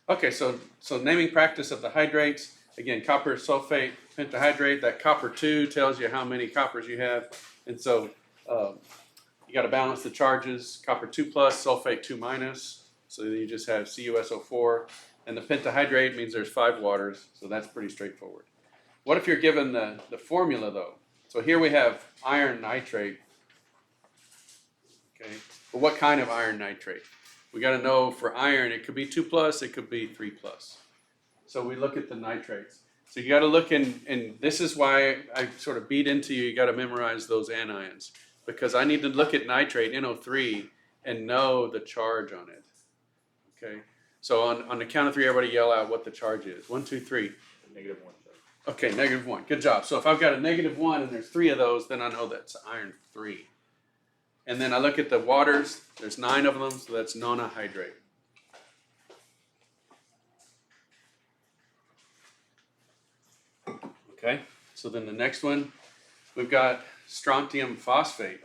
Okay, so naming practice of the hydrates, again, copper sulfate pentahydrate, that copper 2 tells you how many coppers you have. And so you got to balance the charges, copper 2 plus, sulfate 2 minus. So you just have CuSO4. And the pentahydrate means there's 5 waters, so that's pretty straightforward. What if you're given the formula though? So here we have iron nitrate. Okay, but what kind of iron nitrate? We got to know for iron, it could be 2 plus, it could be 3 plus. So we look at the nitrates. So you got to look and this is why I sort of beat into you got to memorize those anions. Because I need to look at nitrate, NO3, and know the charge on it. Okay? So on the count of 3, everybody yell out what the charge is. 1, 2, 3. -1. Okay, -1. Good job. So if I've got a -1 and there's 3 of those, then I know that's iron 3. And then I look at the waters, there's 9 of them, so that's nonahydrate. Okay, so then the next one, we've got strontium phosphate.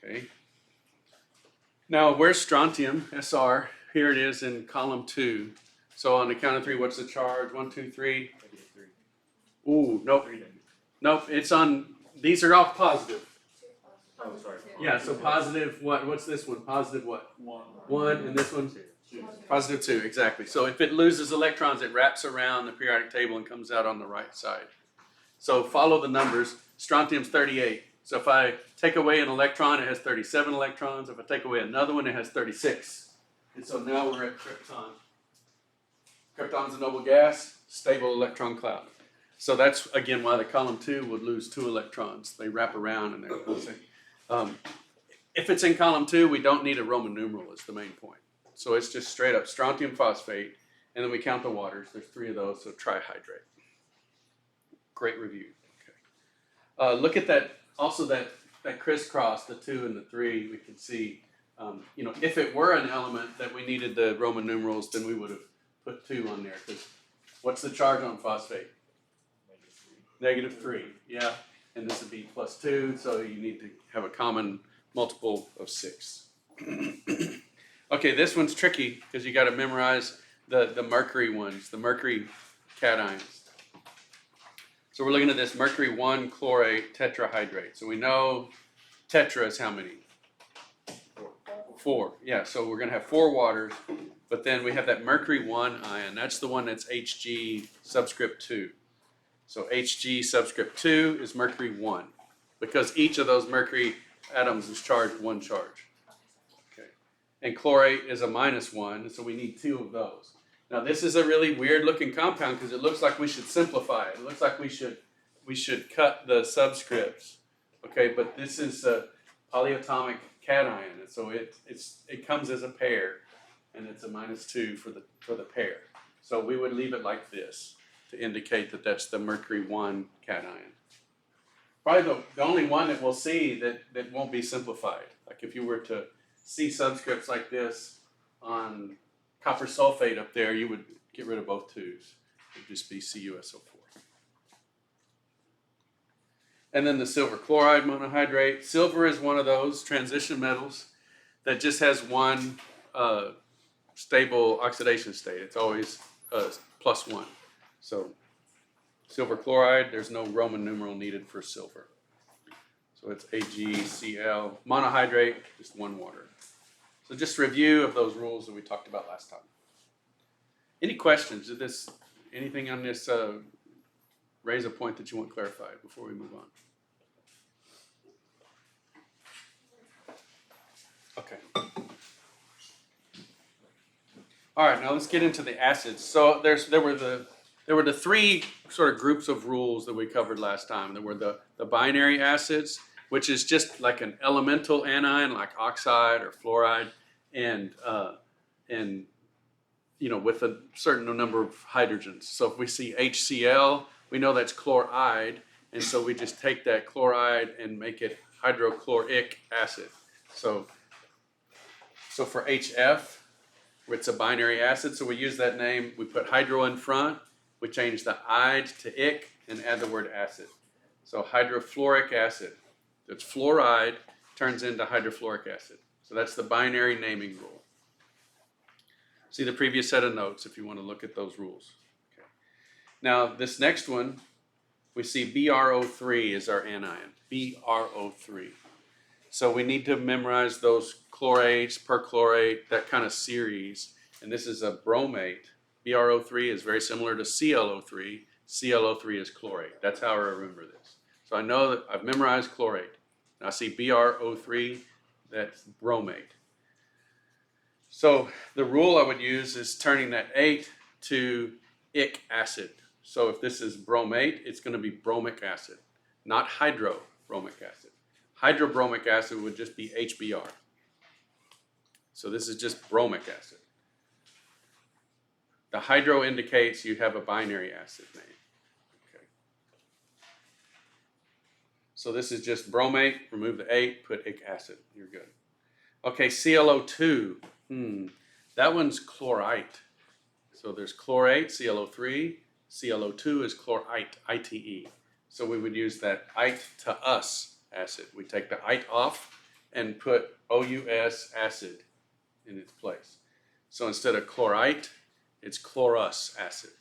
Okay. Now, where's strontium, SR? Here it is in column 2. So on the count of 3, what's the charge? 1, 2, 3. -3. Ooh, nope. Nope, it's on, these are all positive. Oh, sorry. Yeah, so positive what? What's this one? Positive what? 1, and this one? 2. Positive 2, exactly. So if it loses electrons, it wraps around the periodic table and comes out on the right side. So follow the numbers. Strontium's 38. So if I take away an electron, it has 37 electrons. If I take away another one, it has 36. And so now we're at krypton. Krypton's a noble gas, stable electron cloud. So that's, again, why the column 2 would lose 2 electrons. They wrap around and they're if it's in column 2, we don't need a Roman numeral is the main point. So it's just straight up strontium phosphate, and then we count the waters. There's 3 of those, so trihydrate. Great review. Okay. Look at that, also that crisscross, the 2 and the 3, we can see, if it were an element that we needed the Roman numerals, then we would have put 2 on there, because what's the charge on phosphate? -3, yeah. And this would be +2, so you need to have a common multiple of 6. Okay, this one's tricky because you got to memorize the mercury ones, the mercury cations. So we're looking at this mercury 1 chlorate tetrahydrate. So we know tetra is how many? 4. Yeah, so we're going to have 4 waters, but then we have that mercury 1 ion. That's the one that's Hg subscript 2. So Hg subscript 2 is mercury 1 because each of those mercury atoms is charged 1 charge. Okay. And chlorate is a -1, so we need 2 of those. Now this is a really weird looking compound because it looks like we should simplify it. It looks like we should cut the subscripts. Okay, but this is a polyatomic cation, and so it comes as a pair, and it's a -2 for the pair. So we would leave it like this to indicate that that's the mercury 1 cation. Probably the only one that we'll see that won't be simplified. Like if you were to see subscripts like this on copper sulfate up there, you would get rid of both 2's. It would just be CuSO4. And then the silver chloride monohydrate. Silver is one of those transition metals that just has one stable oxidation state. It's always +1. So silver chloride, there's no Roman numeral needed for silver. So it's AgCl. Monohydrate, just 1 water. So just review of those rules that we talked about last time. Any questions? Anything on this raise a point that you want clarified before we move on? Okay. All right, now let's get into the acids. So there were the 3 sort of groups of rules that we covered last time. There were the binary acids, which is just like an elemental anion, like oxide or fluoride, and with a certain number of hydrogens. So if we see HCl, we know that's chloride, and so we just take that chloride and make it hydrochloric acid. So for HF, it's a binary acid, so we use that name. We put hydro in front. We change the "ide" to "ic" and add the word acid. So hydrofluoric acid. That's fluoride turns into hydrofluoric acid. So that's the binary naming rule. See the previous set of notes if you want to look at those rules. Okay. Now, this next one, we see BrO3 is our anion, BrO3. So we need to memorize those chlorates, perchlorate, that kind of series. And this is a bromate. BrO3 is very similar to ClO3. ClO3 is chlorate. That's how I remember this. So I know that I've memorized chlorate. Now I see BrO3, that's bromate. So the rule I would use is turning that 8 to ic acid. So if this is bromate, it's going to be bromic acid, not hydrobromic acid. Hydrobromic acid would just be HBr. So this is just bromic acid. The hydro indicates you have a binary acid name. Okay. So this is just bromate, remove the 8, put ic acid. You're good. Okay, ClO2. That one's chlorite. So there's chlorate, ClO3. ClO2 is chlorite, ITE. So we would use that ite to us acid. We take the ite off and put OUS acid in its place. So instead of chlorite, it's chlorus acid.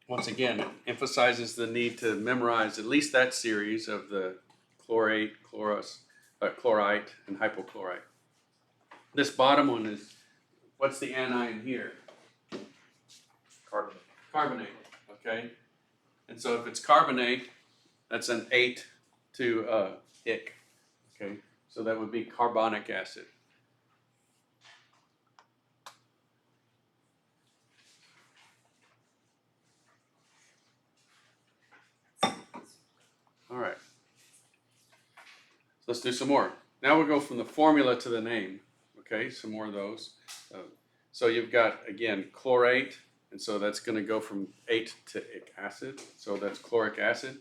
Once again, it emphasizes the need to memorize at least that series of the chlorate, chlorite, and hypochlorite. This bottom one is, what's the anion here? Carbonate. Carbonate, okay? And so if it's carbonate, that's an 8 to ic, okay? So that would be carbonic acid. All right. So let's do some more. Now we'll go from the formula to the name, okay? Some more of those. So you've got, again, chlorate, and so that's going to go from 8 to ic acid. So that's chloric acid.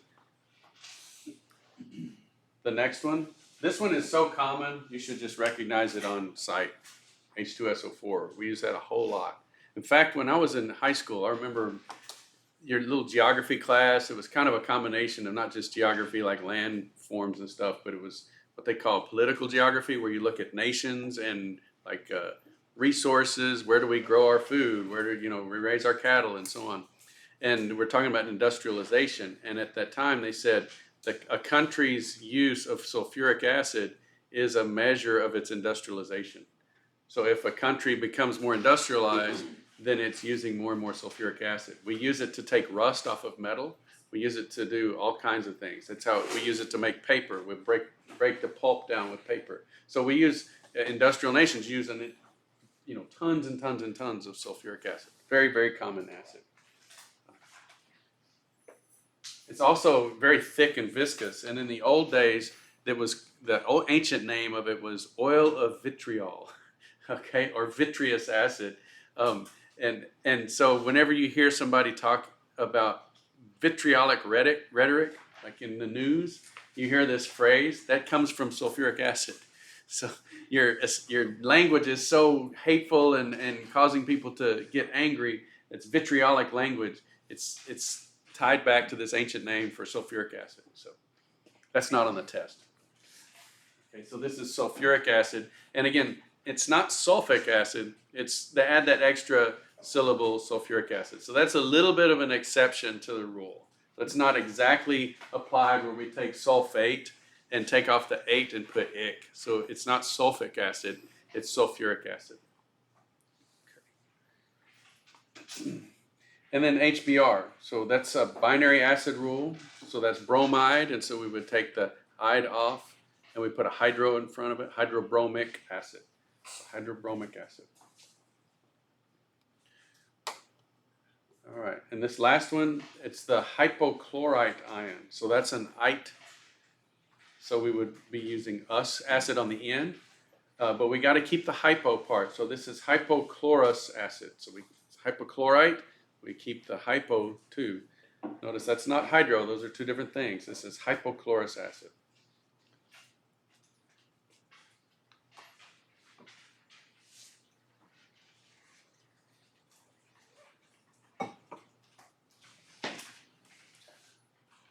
The next one, this one is so common, you should just recognize it on sight, H2SO4. We use that a whole lot. In fact, when I was in high school, I remember your little geography class, it was kind of a combination of not just geography like land forms and stuff, but it was what they call political geography, where you look at nations and like resources, where do we grow our food, where do we raise our cattle and so on. And we're talking about industrialization, and at that time they said that a country's use of sulfuric acid is a measure of its industrialization. So if a country becomes more industrialized, then it's using more and more sulfuric acid. We use it to take rust off of metal. We use it to do all kinds of things. That's how we use it to make paper. We break the pulp down with paper. So we use, industrial nations using it, tons and tons and tons of sulfuric acid. Very, very common acid. It's also very thick and viscous. And in the old days, the old ancient name of it was oil of vitriol, okay, or vitreous acid. And so whenever you hear somebody talk about vitriolic rhetoric, like in the news, you hear this phrase, that comes from sulfuric acid. So your language is so hateful and causing people to get angry. It's vitriolic language. It's tied back to this ancient name for sulfuric acid. So that's not on the test. Okay, so this is sulfuric acid. And again, it's not sulfic acid. They add that extra syllable sulfuric acid. So that's a little bit of an exception to the rule. That's not exactly applied where we take sulfate and take off the 8 and put ic. So it's not sulfic acid, it's sulfuric acid. Okay. And then HBr. So that's a binary acid rule. So that's bromide, and so we would take the ide off and we put a hydro in front of it, hydrobromic acid. Hydrobromic acid. All right, and this last one, it's the hypochlorite ion. So that's an ite. So we would be using us acid on the end, but we got to keep the hypo part. So this is hypochlorous acid. So hypochlorite, we keep the hypo too. Notice that's not hydro, those are two different things. This is hypochlorous acid.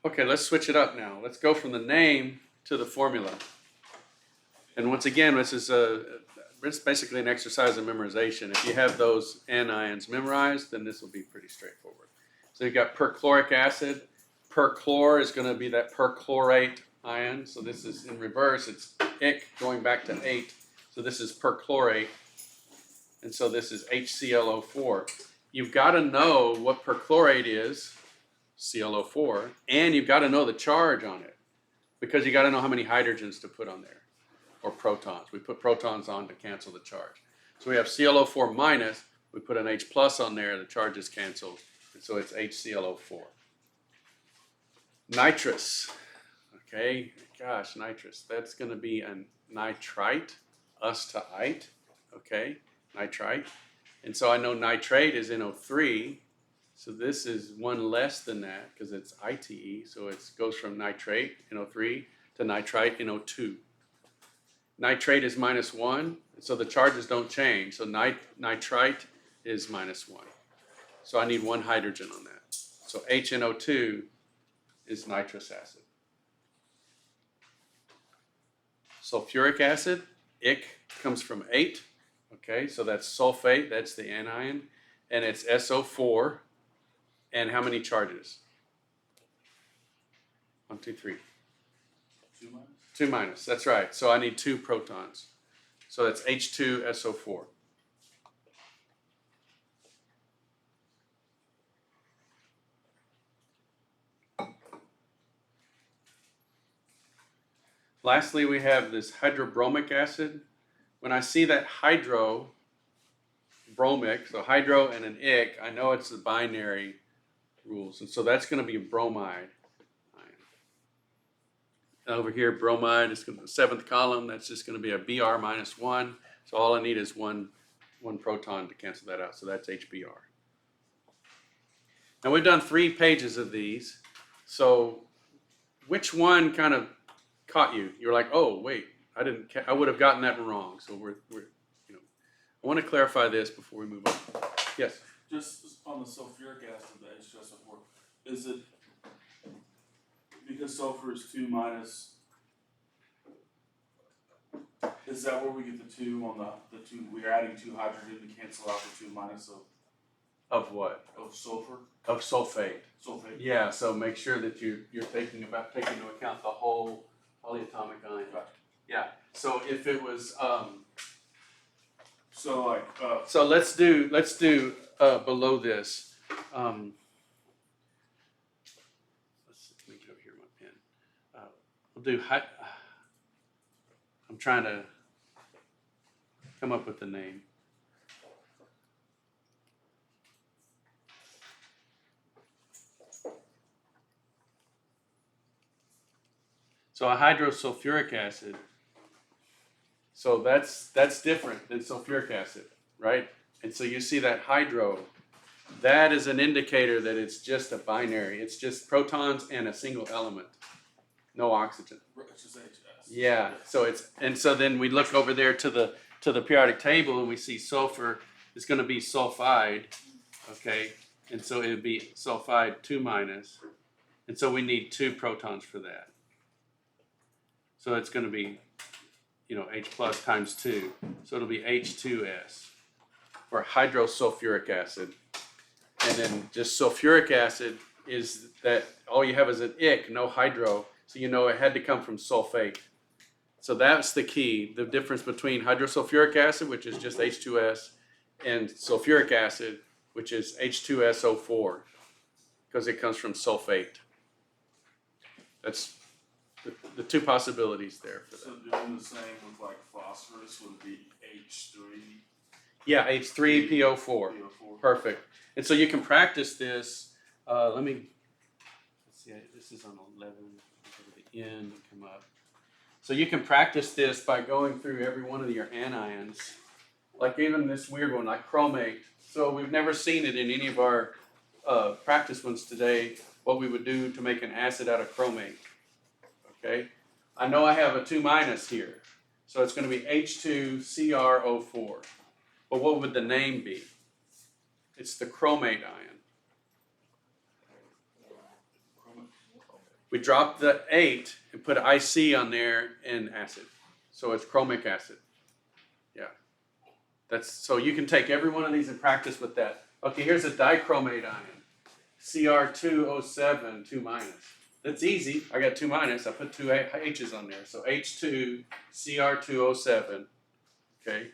Okay, let's switch it up now. Let's go from the name to the formula. And once again, this is it's basically an exercise in memorization. If you have those anions memorized, then this will be pretty straightforward. So you've got perchloric acid. Perchlor is going to be that perchlorate ion. So this is in reverse. It's ic going back to 8. So this is perchlorate. And so this is HClO4. You've got to know what perchlorate is, ClO4, and you've got to know the charge on it, because you got to know how many hydrogens to put on there, or protons. We put protons on to cancel the charge. So we have ClO4 minus, we put an H plus on there, the charge is canceled, and so it's HClO4. Nitrous, okay, gosh, nitrous, that's going to be a nitrite, us-to-ite, okay, nitrite. And so I know nitrate is NO3, so this is one less than that because it's ITE, so it goes from nitrate, NO3, to nitrite, NO2. Nitrate is -1, so the charges don't change, so nitrite is -1. So I need one hydrogen on that. So HNO2 is nitrous acid. Sulfuric acid, ic, comes from 8. Okay, so that's sulfate, that's the anion, and it's SO4. And how many charges? 1, 2, 3. 2 minus? 2 minus, that's right. So I need 2 protons. So that's H2SO4. Lastly, we have this hydrobromic acid. When I see that hydrobromic, so hydro and an ic, I know it's the binary rules. And so that's going to be a bromide ion. And over here, bromide is going to be the 7th column. That's just going to be a Br -1. So all I need is one proton to cancel that out. So that's HBr. Now we've done 3 pages of these. So which one kind of caught you? You're like, oh, wait, I would have gotten that wrong. So we're I want to clarify this before we move on. Yes? Just on the sulfuric acid, the H2SO4, is it because sulfur is 2 minus? Is that where we get the 2 on the 2? We're adding 2 hydrogen to cancel out the 2 minus Of what? of sulfur, Of sulfate. sulfate. Yeah, so make sure that you're taking into account the whole polyatomic ion. Right. Yeah. So if it was So like so let's do below this. Let me go here with my pen. We'll do I'm trying to come up with the name. So a hydrosulfuric acid. So that's different than sulfuric acid, right? And so you see that hydro, that is an indicator that it's just a binary. It's just protons and a single element, no oxygen. it's just HS. Yeah. So so then we look over there to the periodic table and we see sulfur is going to be sulfide, okay? And so it would be sulfide 2 minus, and so we need 2 protons for that. So it's going to be, H plus times 2. So it'll be H2S, or hydrosulfuric acid. And then just sulfuric acid is that all you have is an ic, no hydro. So it had to come from sulfate. So that's the key, the difference between hydrosulfuric acid, which is just H2S, and sulfuric acid, which is H2SO4, because it comes from sulfate. That's the 2 possibilities there for that. So doing the same with like phosphorus would be H3. Yeah, H3PO4. PO4. Perfect. And so you can practice this. Let's see, this is on 11. Go to the end and come up. So you can practice this by going through every one of your anions, like even this weird one, like chromate. So we've never seen it in any of our practice ones today, what we would do to make an acid out of chromate. Okay, I know I have a 2 minus here, so it's going to be H2CrO4. But what would the name be? It's the chromate ion. We drop the 8 and put IC on there and acid. So it's chromic acid. Yeah. So you can take every one of these and practice with that. Okay, here's a dichromate ion. Cr2O7, 2 minus. That's easy. I got 2 minus. I put 2 H's on there. So H2, Cr2O7. Okay.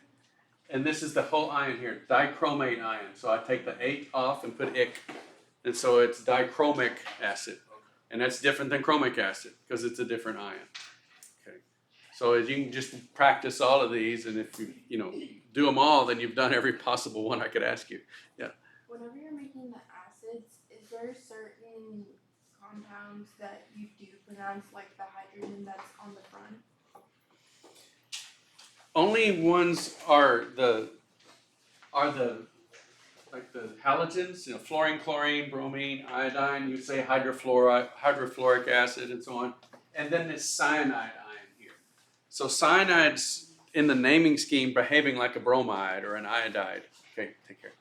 And this is the whole ion here, dichromate ion. So I take the 8 off and put ic. And so it's dichromic acid. And that's different than chromic acid because it's a different ion. Okay. So as you can just practice all of these, and if you do them all, then you've done every possible one I could ask you. Yeah. Whenever you're making the acids, is there certain compounds that you do pronounce, like the hydrogen that's on the front? Only ones are the like the halogens, fluorine, chlorine, bromine, iodine. You say hydrofluoric acid, and so on. And then this cyanide ion here. So cyanide's in the naming scheme behaving like a bromide or an iodide. Okay, take care.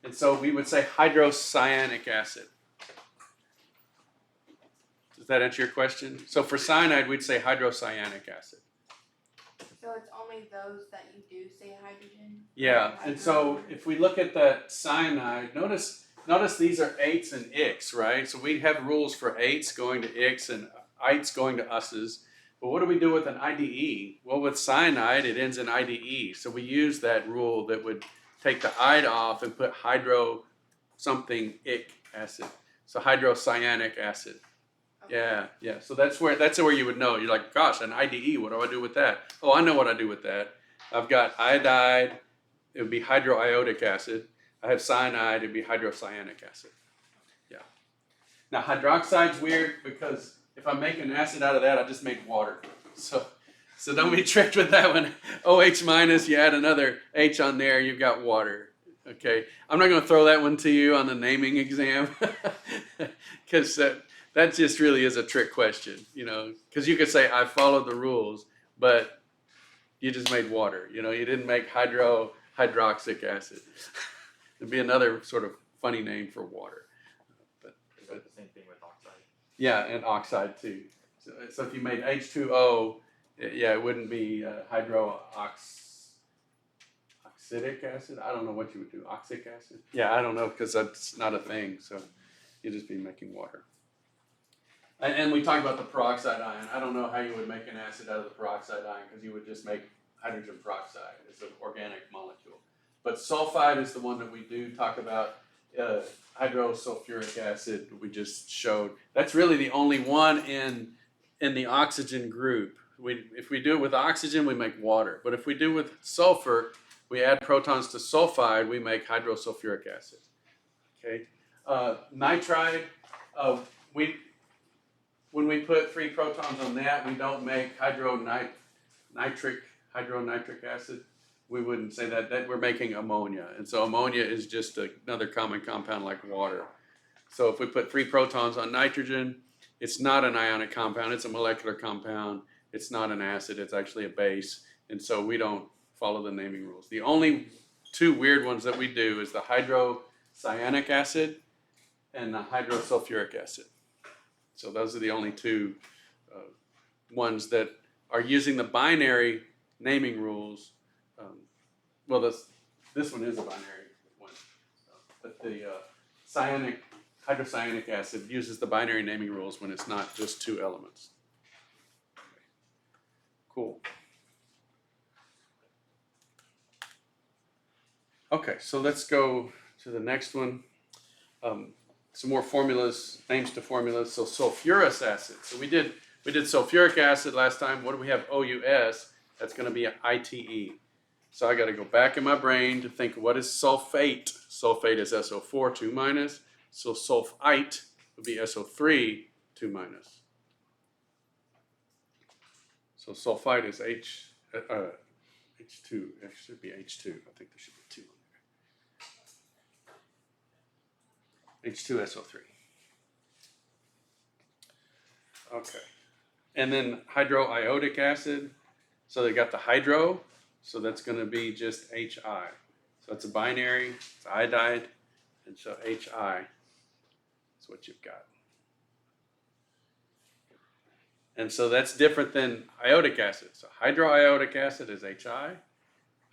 And so we would say hydrocyanic acid. Does that answer your question? So for cyanide, we'd say hydrocyanic acid. So it's only those that you do say hydrogen? Yeah, and so if we look at that cyanide, notice these are 8s and ics, right? So we have rules for 8s going to ics and ites going to us's. But what do we do with an IDE? Well, with cyanide, it ends in IDE. So we use that rule that would take the ide off and put hydro something ic acid. So hydrocyanic acid. Okay. Yeah. So that's where you would know. You're like, gosh, an IDE, what do I do with that? Oh, I know what I do with that. I've got iodide, it would be hydroiodic acid. I have cyanide, it'd be hydrocyanic acid. Yeah. Now hydroxide's weird because if I make an acid out of that, I just made water. So don't be tricked with that one. OH minus, you add another H on there, you've got water. Okay. I'm not going to throw that one to you on the naming exam because that just really is a trick question, because you could say I followed the rules, but you just made water. You didn't make hydroxic acid. It'd be another sort of funny name for water. But the same thing with oxide. Yeah, and oxide too. So if you made H2O, it wouldn't be hydroxylic acid. I don't know what you would do. Oxic acid? Yeah, I don't know because that's not a thing. So you'd just be making water. And we talked about the peroxide ion. I don't know how you would make an acid out of the peroxide ion because you would just make hydrogen peroxide. It's an organic molecule. But sulfide is the one that we do talk about. Hydrosulfuric acid we just showed. That's really the only one in the oxygen group. If we do it with oxygen, we make water. But if we do it with sulfur, we add protons to sulfide, we make hydrosulfuric acid. Okay. Nitride, when we put 3 protons on that, we don't make hydronitric acid. We wouldn't say that we're making ammonia. And so ammonia is just another common compound like water. So if we put 3 protons on nitrogen, it's not an ionic compound, it's a molecular compound. It's not an acid, it's actually a base. And so we don't follow the naming rules. The only 2 weird ones that we do is the hydrocyanic acid and the hydrosulfuric acid. So those are the only 2 ones that are using the binary naming rules. This one is a binary one, but the hydrocyanic acid uses the binary naming rules when it's not just 2 elements. Cool. Okay, so let's go to the next one. Some more formulas, names to formulas. So sulfurous acid. So we did sulfuric acid last time. What do we have? OUS. That's going to be an ITE. So I got to go back in my brain to think, what is sulfate? Sulfate is SO4, 2 minus. So sulfite would be SO3, 2 minus. So sulfite is H2. It should be H2. I think there should be 2 on there. H2SO3. Okay. And then hydroiodic acid. So they got the hydro. So that's going to be just HI. So it's a binary. It's iodide. And so HI is what you've got. And so that's different than iodic acid. So hydroiodic acid is HI.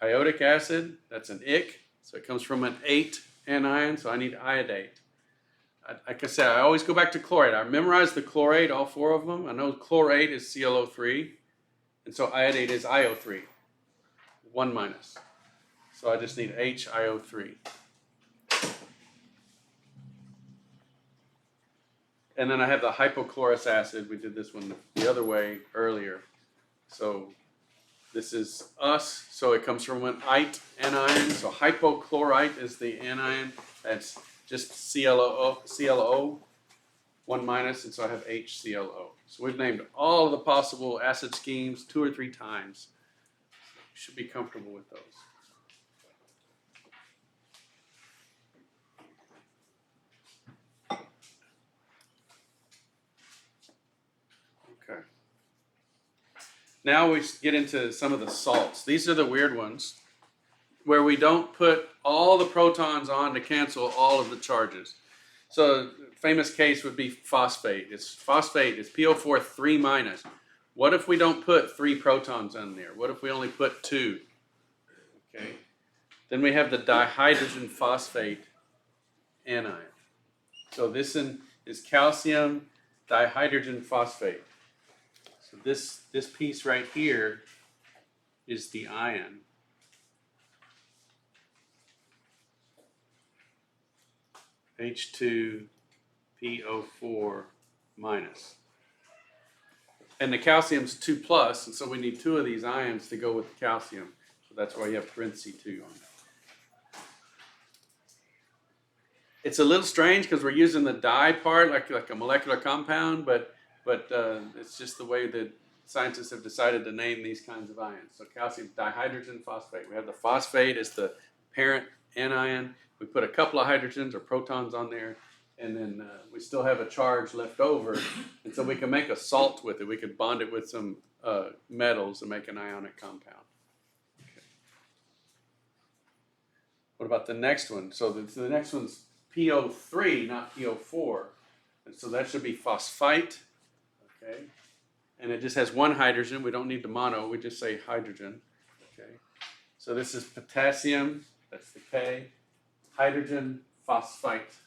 Iodic acid, that's an ic. So it comes from an 8 anion, so I need iodate. Like I said, I always go back to chlorate. I memorized the chlorate, all 4 of them. I know chlorate is ClO3, and so iodate is IO3, 1 minus. So I just need HIO3. And then I have the hypochlorous acid. We did this one the other way earlier. So this is us. So it comes from an ite anion. So hypochlorite is the anion. That's just ClO, 1 minus, and so I have HClO. So we've named all of the possible acid schemes 2 or 3 times. You should be comfortable with those. Okay. Now we get into some of the salts. These are the weird ones where we don't put all the protons on to cancel all of the charges. So famous case would be phosphate. It's PO4 3 minus. What if we don't put 3 protons on there? What if we only put 2? Okay. Then we have the dihydrogen phosphate anion. So this is calcium dihydrogen phosphate. So this piece right here is the ion. H2PO4 minus. And the calcium's 2 plus, and so we need 2 of these ions to go with the calcium. So that's why you have parentheses 2 on it. It's a little strange because we're using the di part like a molecular compound, but it's just the way that scientists have decided to name these kinds of ions. So calcium dihydrogen phosphate. We have the phosphate as the parent anion. We put a couple of hydrogens or protons on there, and then we still have a charge left over, and so we can make a salt with it. We could bond it with some metals and make an ionic compound. Okay. What about the next one? So the next one's PO3, not PO4, and so that should be phosphite. Okay, and it just has 1 hydrogen. We don't need the mono. We just say hydrogen. Okay, so this is potassium. That's the K. Hydrogen phosphite.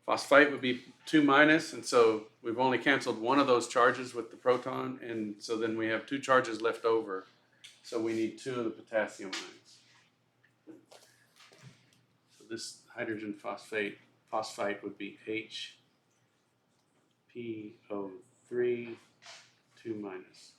Phosphite would be 2 minus, and so we've only canceled 1 of those charges with the proton, and so then we have 2 charges left over. So we need 2 of the potassium ions. So this hydrogen phosphate would be HPO3 2 minus.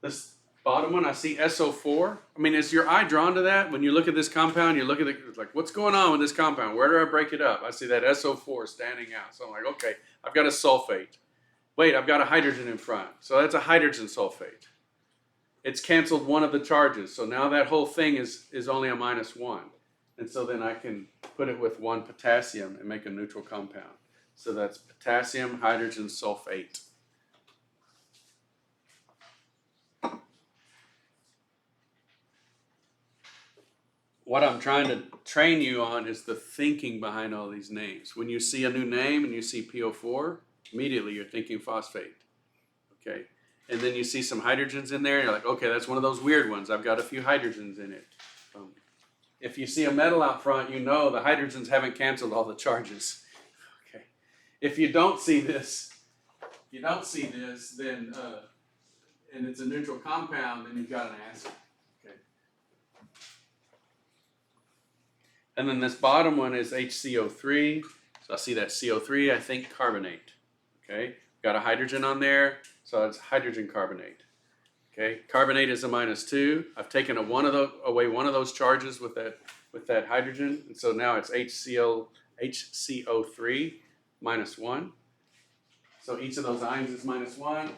This bottom one, I see SO4. I mean, is your eye drawn to that? When you look at this compound, you look at it, it's like, what's going on with this compound? Where do I break it up? I see that SO4 standing out. So I'm like, okay, I've got a sulfate. Wait, I've got a hydrogen in front. So that's a hydrogen sulfate. It's canceled 1 of the charges. So now that whole thing is only a -1. And so then I can put it with 1 potassium and make a neutral compound. So that's potassium hydrogen sulfate. What I'm trying to train you on is the thinking behind all these names. When you see a new name and you see PO4, immediately you're thinking phosphate. Okay, and then you see some hydrogens in there, and you're like, okay, that's one of those weird ones. I've got a few hydrogens in it. If you see a metal out front, you know the hydrogens haven't canceled all the charges. Okay, if you don't see this, then and it's a neutral compound, then you've got an acid. And then this bottom one is HCO3. So I see that CO3, I think carbonate. Okay, got a hydrogen on there, so it's hydrogen carbonate. Okay, carbonate is a -2. I've taken away one of those charges with that hydrogen, and so now it's HCO3 -1. So each of those ions is -1.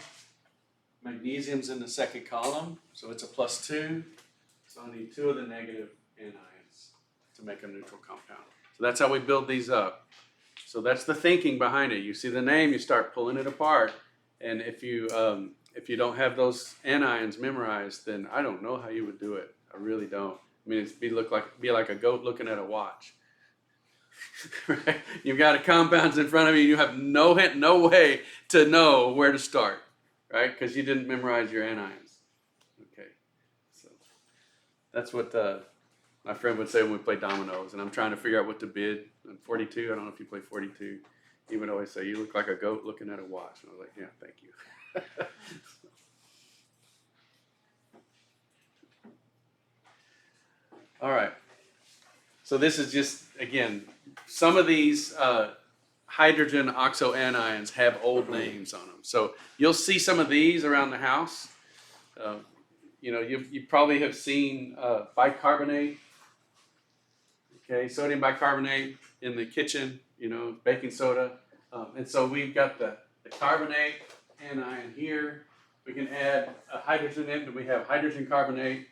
Magnesium's in the second column, so it's a +2. So I need 2 of the negative anions to make a neutral compound. So that's how we build these up. So that's the thinking behind it. You see the name, you start pulling it apart, and if you don't have those anions memorized, then I don't know how you would do it. I really don't. I mean, be like a goat looking at a watch. Right? You've got compounds in front of you. You have no way to know where to start, right? Because you didn't memorize your anions. Okay, so that's what my friend would say when we play dominoes, and I'm trying to figure out what to bid. On 42, I don't know if you play 42. He would always say, "You look like a goat looking at a watch." And I was like, "Yeah, thank you." All right. So this is just, again, some of these hydrogen oxoanions have old names on them. So you'll see some of these around the house. You probably have seen bicarbonate, okay, sodium bicarbonate in the kitchen, baking soda. And so we've got the carbonate anion here. We can add a hydrogen in, and we have hydrogen carbonate.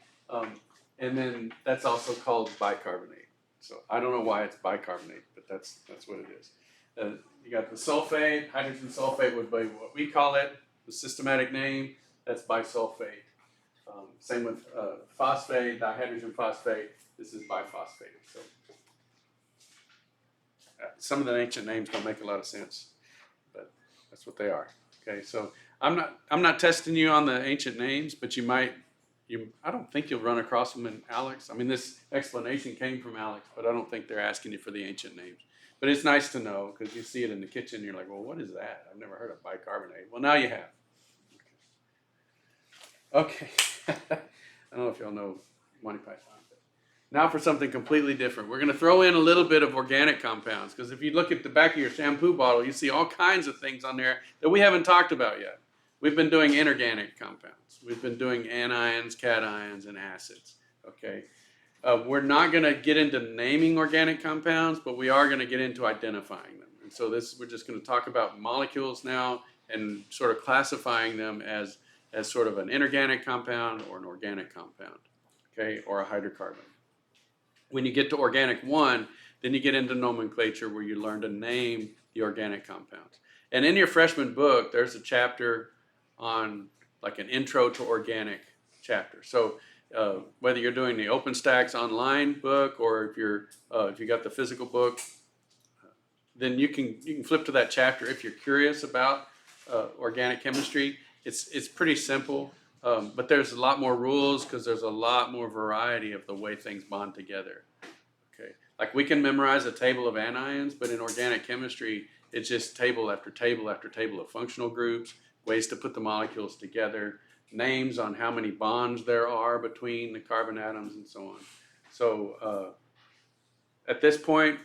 And then that's also called bicarbonate. So I don't know why it's bicarbonate, but that's what it is. You got the sulfate, hydrogen sulfate would be what we call it, the systematic name, that's bisulfate. Same with phosphate, dihydrogen phosphate, this is biphosphate. So some of the ancient names don't make a lot of sense, but that's what they are. Okay, so I'm not testing you on the ancient names, but I don't think you'll run across them in Alex. I mean, this explanation came from Alex, but I don't think they're asking you for the ancient names. But it's nice to know because you see it in the kitchen. And you're like, well, what is that? I've never heard of bicarbonate. Well, now you have. Okay. I don't know if y'all know Monty Python. Now for something completely different. We're going to throw in a little bit of organic compounds because if you look at the back of your shampoo bottle, you see all kinds of things on there that we haven't talked about yet. We've been doing inorganic compounds. We've been doing anions, cations, and acids. Okay. We're not going to get into naming organic compounds, but we are going to get into identifying them. And so we're just going to talk about molecules now and sort of classifying them as sort of an inorganic compound or an organic compound, okay, or a hydrocarbon. When you get to organic 1, then you get into nomenclature where you learn to name the organic compounds. And in your freshman book, there's a chapter on like an intro to organic chapter. So whether you're doing the OpenStax online book or if you got the physical book, then you can flip to that chapter if you're curious about organic chemistry. It's pretty simple, but there's a lot more rules because there's a lot more variety of the way things bond together. Okay, like we can memorize a table of anions, but in organic chemistry, it's just table after table after table of functional groups, ways to put the molecules together, names on how many bonds there are between the carbon atoms, and so on. So at this point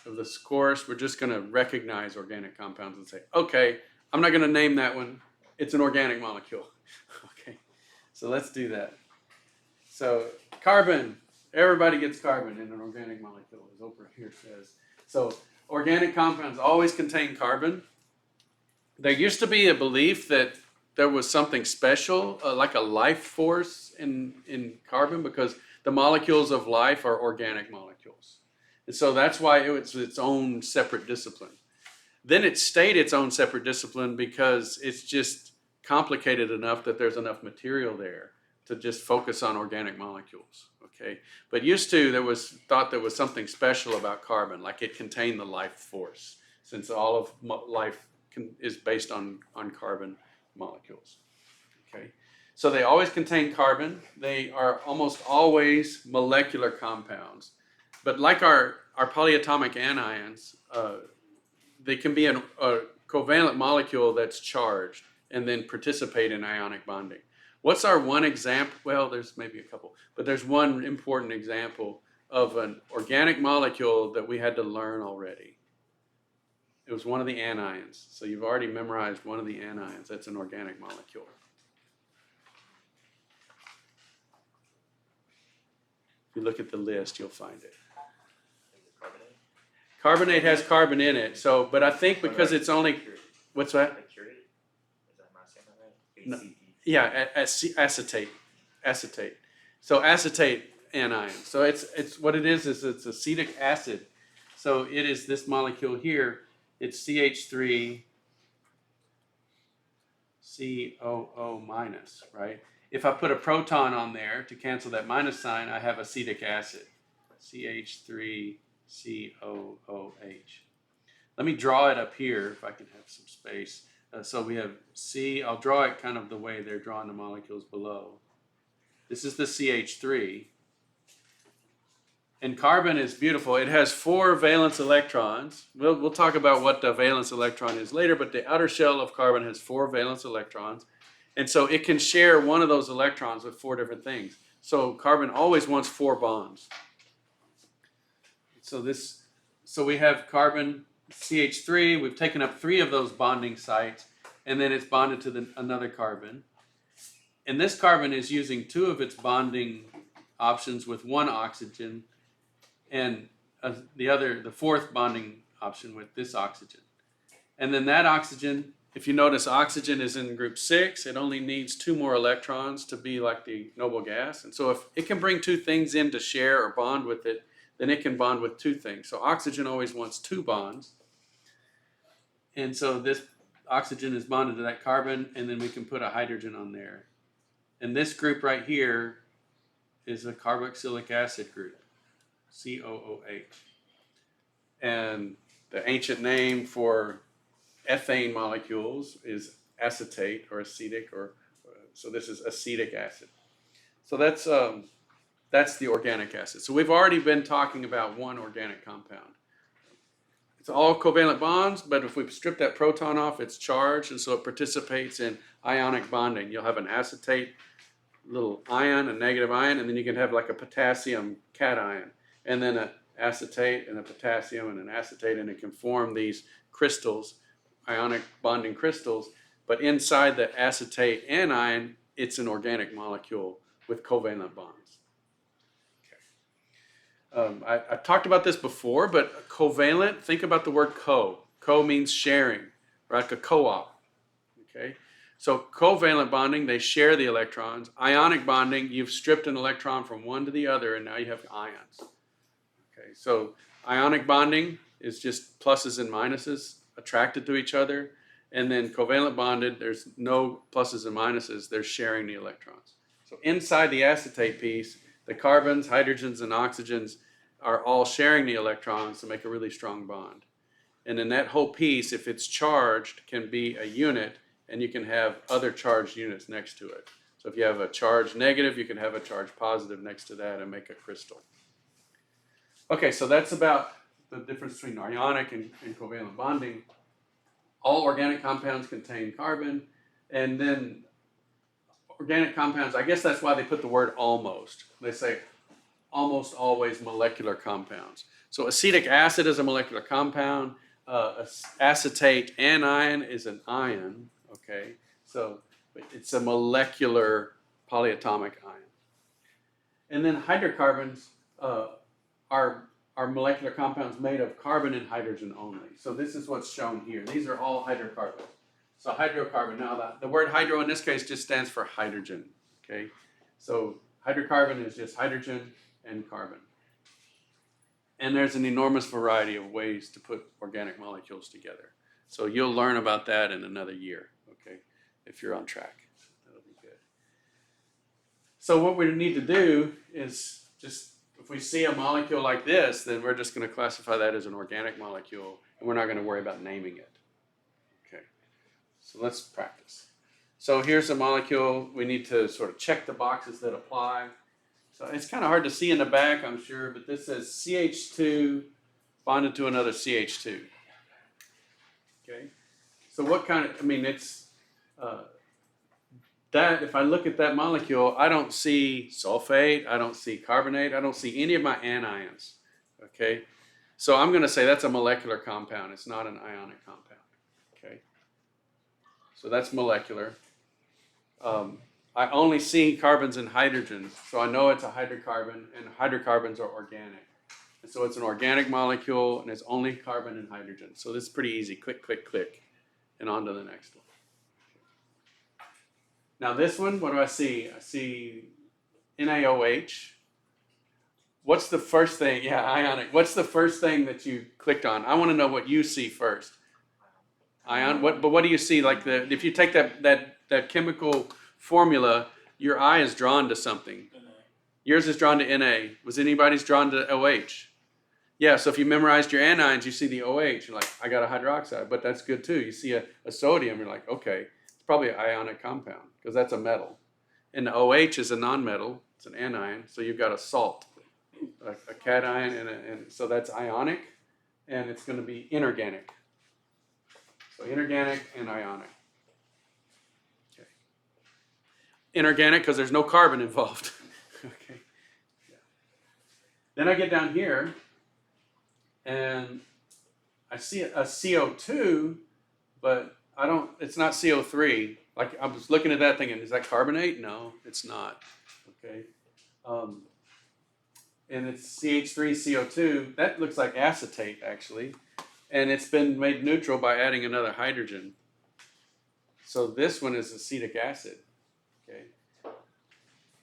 of this course, we're just going to recognize organic compounds and say, okay, I'm not going to name that one. It's an organic molecule. Okay, so let's do that. So carbon, everybody gets carbon in an organic molecule, as Oprah here says. So organic compounds always contain carbon. There used to be a belief that there was something special, like a life force in carbon, because the molecules of life are organic molecules. And so that's why it's its own separate discipline. Then it stayed its own separate discipline because it's just complicated enough that there's enough material there to just focus on organic molecules. Okay, but used to thought there was something special about carbon, like it contained the life force, since all of life is based on carbon molecules. Okay, so they always contain carbon. They are almost always molecular compounds, but like our polyatomic anions, they can be a covalent molecule that's charged and then participate in ionic bonding. What's our one example? Well, there's maybe a couple, but there's one important example of an organic molecule that we had to learn already. It was one of the anions. So you've already memorized one of the anions. That's an organic molecule. If you look at the list, you'll find it. Carbonate has carbon in it. So, but I think because it's only, what's that? Mercury? Is that, am I saying that right? No. ACE. Yeah, acetate. So acetate anion. So it's what it is it's acetic acid. So it is this molecule here. It's CH3 COO minus, right? if I put a proton on there to cancel that minus sign, I have acetic acid, CH3COOH. Let me draw it up here if I can have some space. So we have I'll draw it kind of the way they're drawing the molecules below. This is the CH3. And carbon is beautiful. It has 4 valence electrons. We'll talk about what the valence electron is later, but the outer shell of carbon has 4 valence electrons. And so it can share one of those electrons with 4 different things. So carbon always wants 4 bonds. So we have carbon CH3, we've taken up 3 of those bonding sites, and then it's bonded to another carbon. And this carbon is using 2 of its bonding options with 1 oxygen, and the 4th bonding option with this oxygen. And then that oxygen, if you notice, oxygen is in group 6, it only needs 2 more electrons to be like the noble gas. And so if it can bring 2 things in to share or bond with it, then it can bond with 2 things. So oxygen always wants 2 bonds. And so this oxygen is bonded to that carbon, and then we can put a hydrogen on there. And this group right here is a carboxylic acid group, COOH. And the ancient name for ethane molecules is acetate or acetic, so this is acetic acid. So that's the organic acid. So we've already been talking about one organic compound. It's all covalent bonds, but if we strip that proton off, it's charged, and so it participates in ionic bonding. You'll have an acetate little ion, a negative ion, and then you can have like a potassium cation, and then an acetate and a potassium and an acetate, and it can form these crystals, ionic bonding crystals. But inside the acetate anion, it's an organic molecule with covalent bonds. I talked about this before, but covalent, think about the word co. Co means sharing, like a co-op. Okay, so covalent bonding, they share the electrons. Ionic bonding, you've stripped an electron from one to the other, and now you have ions. Okay, so ionic bonding is just pluses and minuses attracted to each other, and then covalent bonded, there's no pluses and minuses, they're sharing the electrons. So inside the acetate piece, the carbons, hydrogens, and oxygens are all sharing the electrons to make a really strong bond. And then that whole piece, if it's charged, can be a unit, and you can have other charged units next to it. So if you have a charge negative, you can have a charge positive next to that and make a crystal. Okay, so that's about the difference between ionic and covalent bonding. All organic compounds contain carbon, and then organic compounds, I guess that's why they put the word almost. They say almost always molecular compounds. So acetic acid is a molecular compound. Acetate anion is an ion, okay? So it's a molecular polyatomic ion. And then hydrocarbons are molecular compounds made of carbon and hydrogen only. So this is what's shown here. These are all hydrocarbons. So hydrocarbon, now the word hydro in this case just stands for hydrogen, okay? So hydrocarbon is just hydrogen and carbon. And there's an enormous variety of ways to put organic molecules together. So you'll learn about that in another year, okay, if you're on track. That'll be good. So what we need to do is just, if we see a molecule like this, then we're just going to classify that as an organic molecule, and we're not going to worry about naming it. Okay, so let's practice. So here's a molecule. We need to sort of check the boxes that apply. So it's kind of hard to see in the back, I'm sure, but this says CH2 bonded to another CH2. Okay, so what kind of, it's that, if I look at that molecule, I don't see sulfate, I don't see carbonate, I don't see any of my anions. Okay, so I'm going to say that's a molecular compound, it's not an ionic compound. Okay, so that's molecular. I only see carbons and hydrogens, so I know it's a hydrocarbon, and hydrocarbons are organic. And so it's an organic molecule, and it's only carbon and hydrogen. So this is pretty easy. Click, click, click, and on to the next one. Now this one, what do I see? I see NaOH. What's the first thing? Yeah, ionic. What's the first thing that you clicked on? I want to know what you see first. Ion. But what do you see? Like if you take that chemical formula, your eye is drawn to something. NA. Yours is drawn to Na. Was anybody's drawn to OH? Yeah, so if you memorized your anions, you see the OH, you're like, I got a hydroxide, but that's good too. You see a sodium, you're like, okay, it's probably an ionic compound because that's a metal. And the OH is a nonmetal, it's an anion, so you've got a salt, a cation, and so that's ionic, and it's going to be inorganic. So inorganic and ionic. Okay. Inorganic because there's no carbon involved. Okay. Yeah. Then I get down here, and I see a CO2, but it's not CO3. Like I was looking at that thinking, is that carbonate? No, it's not. Okay. And it's CH3CO2. That looks like acetate actually. And it's been made neutral by adding another hydrogen. So this one is acetic acid. Okay.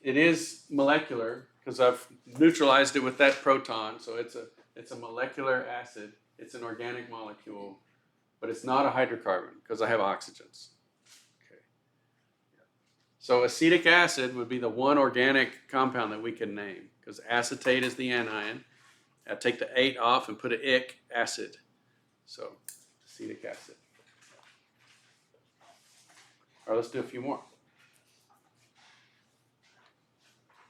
It is molecular because I've neutralized it with that proton. So it's a molecular acid. It's an organic molecule, but it's not a hydrocarbon because I have oxygens. Okay. So acetic acid would be the one organic compound that we can name because acetate is the anion. I take the 8 off and put an ic, acid. So acetic acid. All right, let's do a few more.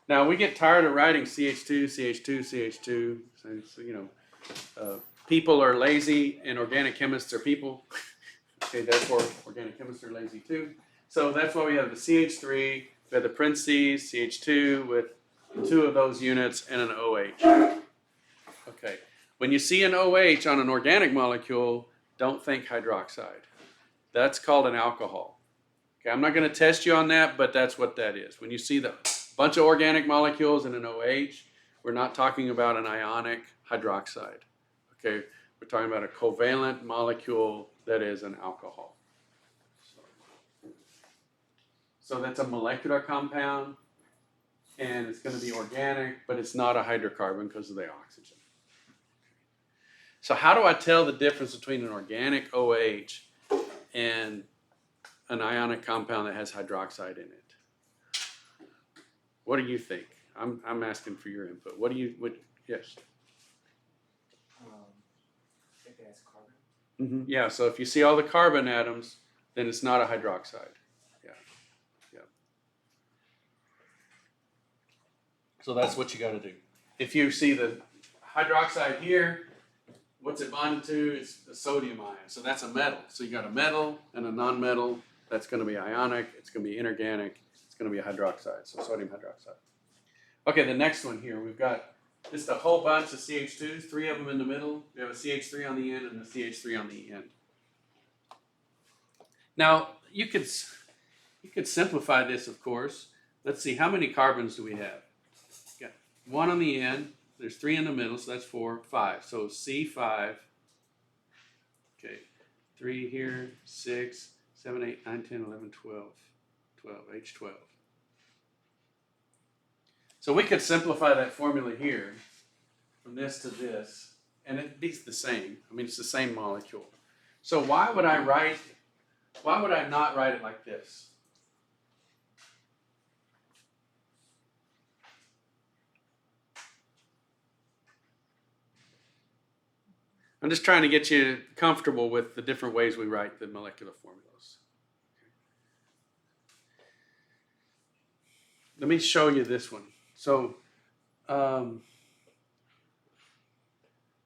Now we get tired of writing CH2, CH2, CH2. So, people are lazy and organic chemists are people. Okay, therefore organic chemists are lazy too. So that's why we have the CH3, we have the parentheses, CH2 with 2 of those units and an OH. Okay, when you see an OH on an organic molecule, don't think hydroxide. That's called an alcohol. Okay, I'm not going to test you on that, but that's what that is. When you see the bunch of organic molecules in an OH, we're not talking about an ionic hydroxide. Okay, we're talking about a covalent molecule that is an alcohol. So that's a molecular compound, and it's going to be organic, but it's not a hydrocarbon because of the oxygen. So how do I tell the difference between an organic OH and an ionic compound that has hydroxide in it? What do you think? I'm asking for your input. Yes? If it has carbon. Mm-hmm. Yeah, so if you see all the carbon atoms, then it's not a hydroxide. Yeah. So that's what you got to do. If you see the hydroxide here, what's it bonded to? It's a sodium ion. So that's a metal. So you got a metal and a non-metal. That's going to be ionic. It's going to be inorganic. It's going to be a hydroxide. So sodium hydroxide. Okay, the next one here, we've got just a whole bunch of CH2s, 3 of them in the middle. We have a CH3 on the end and a CH3 on the end. Now, you could simplify this, of course. Let's see, how many carbons do we have? Got 1 on the end. There's 3 in the middle, so that's 4, 5. So C5. Okay, 3 here, 6, 7, 8, 9, 10, 11, 12. 12, H12. So we could simplify that formula here from this to this, and it be the same. I mean, it's the same molecule. So why would I not write it like this? I'm just trying to get you comfortable with the different ways we write the molecular formulas. Let me show you this one. So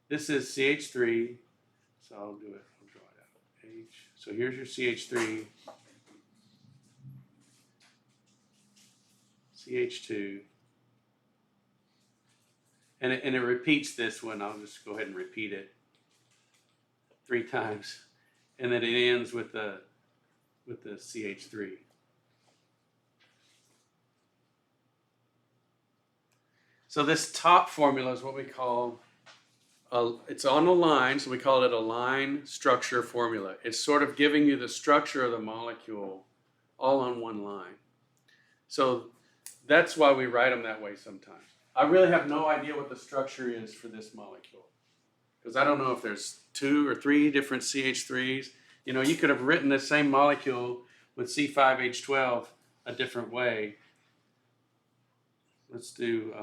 this is CH3. So I'll draw it out. H. So here's your CH3, CH2, and it repeats this one. I'll just go ahead and repeat it 3 times, and then it ends with the CH3. So this top formula is what we call, it's on a line, so we call it a line structure formula. It's sort of giving you the structure of the molecule all on one line. So that's why we write them that way sometimes. I really have no idea what the structure is for this molecule, because I don't know if there's 2 or 3 different CH3s. You know, you could have written the same molecule with C5H12 a different way, let's do,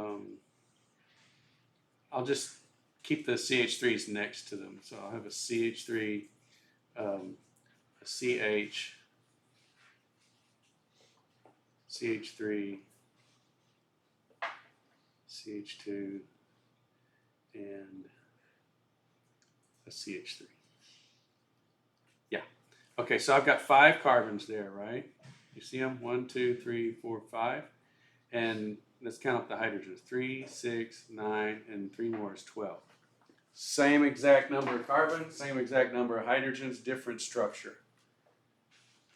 I'll just keep the CH3s next to them. So I'll have a CH3, a CH, CH3, CH2, and a CH3. Yeah. Okay, so I've got 5 carbons there, right? You see them? 1, 2, 3, 4, 5. And let's count up the hydrogens. 3, 6, 9, and 3 more is 12. Same exact number of carbons, same exact number of hydrogens, different structure.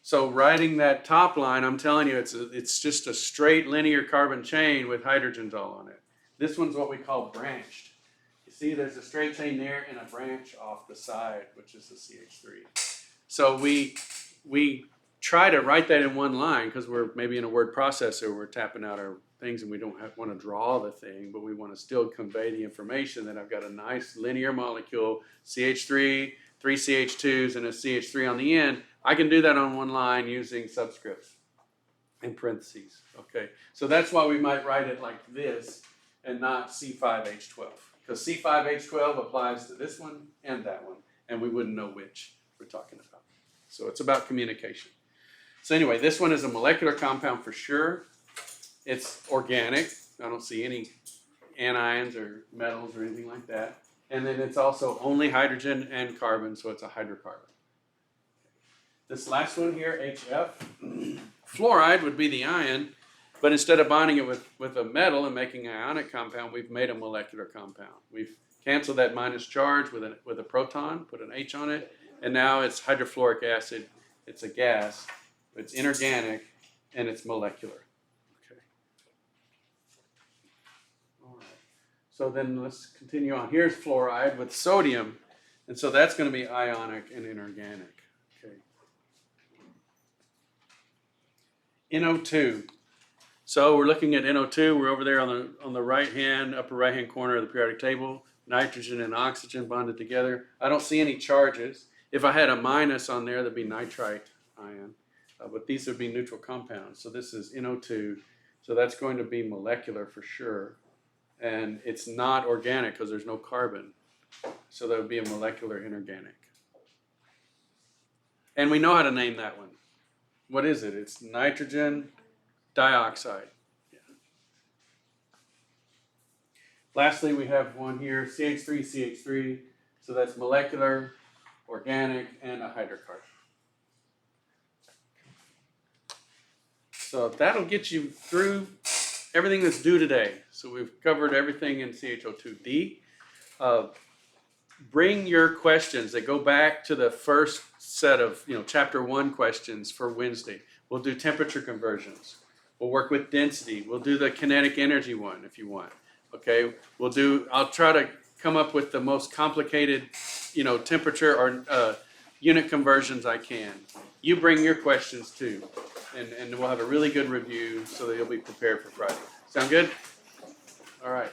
So writing that top line, I'm telling you, it's just a straight linear carbon chain with hydrogens all on it. This one's what we call branched. You see there's a straight chain there and a branch off the side, which is the CH3. So we try to write that in one line because we're maybe in a word processor, we're tapping out our things and we don't want to draw the thing, but we want to still convey the information that I've got a nice linear molecule, CH3, 3 CH2s, and a CH3 on the end. I can do that on one line using subscripts and parentheses, okay? So that's why we might write it like this and not C5H12, because C5H12 applies to this one and that one, and we wouldn't know which we're talking about. So it's about communication. So anyway, this one is a molecular compound for sure. It's organic. I don't see any anions or metals or anything like that. And then it's also only hydrogen and carbon, so it's a hydrocarbon. This last one here, HF, fluoride would be the ion, but instead of bonding it with a metal and making an ionic compound, we've made a molecular compound. We've canceled that minus charge with a proton, put an H on it, and now it's hydrofluoric acid. It's a gas, it's inorganic, and it's molecular. Okay. All right. So then let's continue on. Here's fluoride with sodium, and so that's going to be ionic and inorganic. Okay. NO2. So we're looking at NO2. We're over there on the right hand, upper right hand corner of the periodic table. Nitrogen and oxygen bonded together. I don't see any charges. If I had a minus on there, that'd be nitrite ion. But these would be neutral compounds. So this is NO2. So that's going to be molecular for sure. And it's not organic because there's no carbon. So that would be a molecular inorganic. And we know how to name that one. What is it? It's nitrogen dioxide. Yeah. Lastly, we have one here, CH3, so that's molecular, organic, and a hydrocarbon. So that'll get you through everything that's due today. So we've covered everything in CHO2D. Bring your questions that go back to the first set of, chapter 1 questions for Wednesday. We'll do temperature conversions. We'll work with density. We'll do the kinetic energy one if you want. Okay, I'll try to come up with the most complicated, temperature or unit conversions I can. You bring your questions too, and we'll have a really good review so that you'll be prepared for Friday. Sound good? All right.